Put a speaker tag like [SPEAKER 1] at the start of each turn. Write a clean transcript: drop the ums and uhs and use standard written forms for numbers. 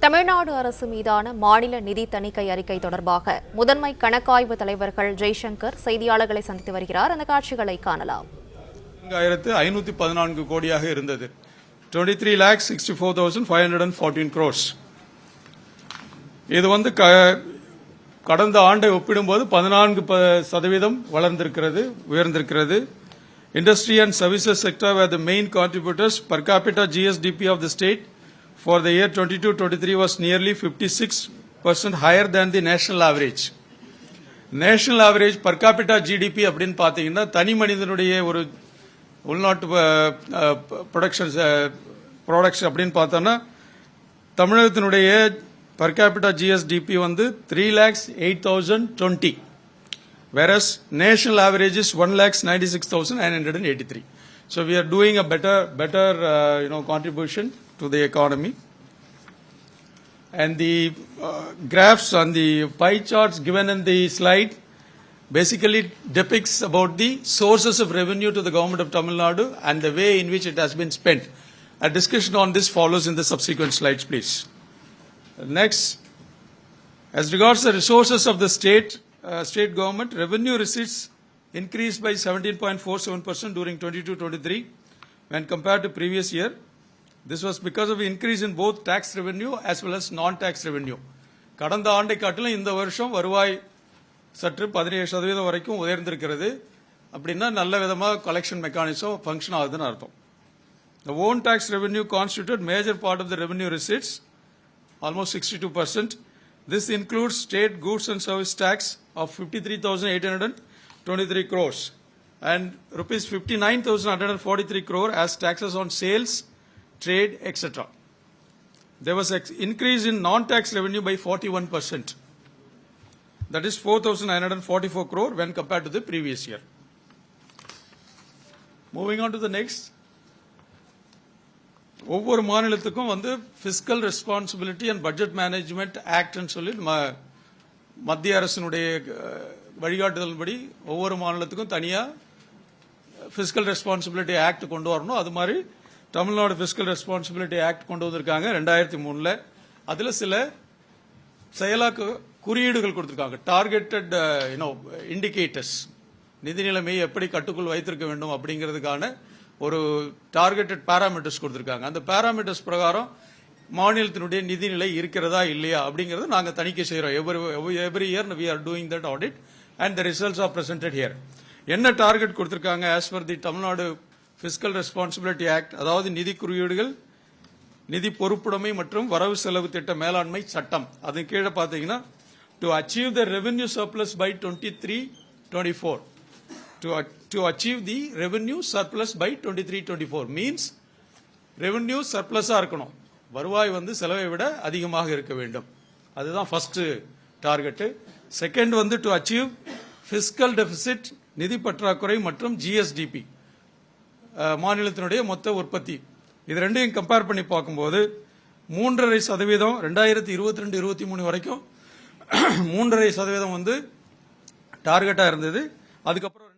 [SPEAKER 1] தமிழ்நாடு அரசு மீதான மாநில நிதி தணிக்கை அறிக்கை தொடர்பாக முதன்மை கணக்காய்வு தலைவர்கள் ஜெய்சங்கர் செய்தியாளர்களை சந்தித்து வருகிறார். அந்த காட்சிகளை காணலாம்.
[SPEAKER 2] 514 கோடியாக இருந்தது. 23,64,514 crores. இது கடந்த ஆண்டை ஒப்பிடும்போது 14% வளர்ந்திருக்கிறது, உயர்ந்திருக்கிறது. Industry and services sector were the main contributors. Per capita GSDP of the state for the year 22-23 was nearly 56% higher than the national average. National average per capita GDP அப்படின்னு பார்த்தீங்கன்னா தனி மனிதனுடைய ஒரு உள்நாட்டு ப்ராடக்ட்ஸ் அப்படின்னு பார்த்தோன்னா தமிழகத்தினுடைய per capita GSDP 3,08,020, whereas national average is 1,96,983. So we are doing a better contribution to the economy. And the graphs on the pie charts given in the slide basically depicts about the sources of revenue to the government of Tamil Nadu and the way in which it has been spent. A discussion on this follows in the subsequent slides, please. Next, as regards the resources of the state government, revenue receipts increased by 17.47% during 22-23 when compared to previous year. This was because of increase in both tax revenue as well as non-tax revenue. கடந்த ஆண்டை காட்டிலும் இந்த வருஷம் வருவாய் சற்று 17% வரைக்கும் உயர்ந்திருக்கிறது. அப்படின்னா நல்ல விதமாக கலெக்ஷன் மெக்கானிசம் ஃபங்க்ஷன் ஆகுதுன்னு அர்த்தம். The own tax revenue constituted major part of the revenue receipts, almost 62%. This includes state goods and service tax of 53,823 crores and rupees 59,143 crore as taxes on sales, trade, etc. There was an increase in non-tax revenue by 41%. That is 4,944 crore when compared to the previous year. Moving on to the next. ஒவ்வொரு மாநிலத்துக்கும் fiscal responsibility and budget management ஆக்ட்னு சொல்லி மத்திய அரசினுடைய வழிகாட்டுதல்படி ஒவ்வொரு மாநிலத்துக்கும் தனியாக fiscal responsibility act கொண்டு வரணும். அது மாதிரி தமிழ்நாடு ஃபிஸ்கல் ரெஸ்பான்சிபிலிட்டி ஆக்ட் கொண்டு வந்திருக்காங்க 2003. அதில் சில செயலாக்க குறியீடுகள் கொடுத்திருக்காங்க. டார்கெட்டட் இண்டிகேட்டர்ஸ், நிதி நிலைமையை எப்படி கட்டுக்குள் வைத்திருக்க வேண்டும் அப்படிங்கிறதுக்கான ஒரு டார்கெட்டட் பாராமீட்டர்ஸ் கொடுத்திருக்காங்க. அந்த பாராமீட்டர்ஸ் பிரகாரம் மாநிலத்தினுடைய நிதிநிலை இருக்கிறதா இல்லையா அப்படிங்கறது நாங்க தணிக்கை செய்யறோம். Every year we are doing that audit and the results are presented here. என்ன டார்கெட் கொடுத்திருக்காங்க as per the Tamil Nadu Fiscal Responsibility Act, அதாவது நிதி குறியீடுகள், நிதி பொறுப்புடைமை மற்றும் வரவு செலவு திட்ட மேலாண்மை சட்டம். அதன் கீழே பாத்தீங்கன்னா to achieve the revenue surplus by 23-24, to achieve the revenue surplus by 23-24 means revenue surplus இருக்கணும், வருவாய் செலவை விட அதிகமாக இருக்க வேண்டும். அதுதான் first target. Second to achieve fiscal deficit, நிதி பற்றாக்குறை மற்றும் GSDP, மாநிலத்தினுடைய மொத்த உற்பத்தி. இது ரெண்டையும் கம்பேர் பண்ணி பார்க்கும்போது 3.5% 2022-23 வரைக்கும் 3.5% டார்கெட்டா இருந்தது. அதுக்கப்புறம்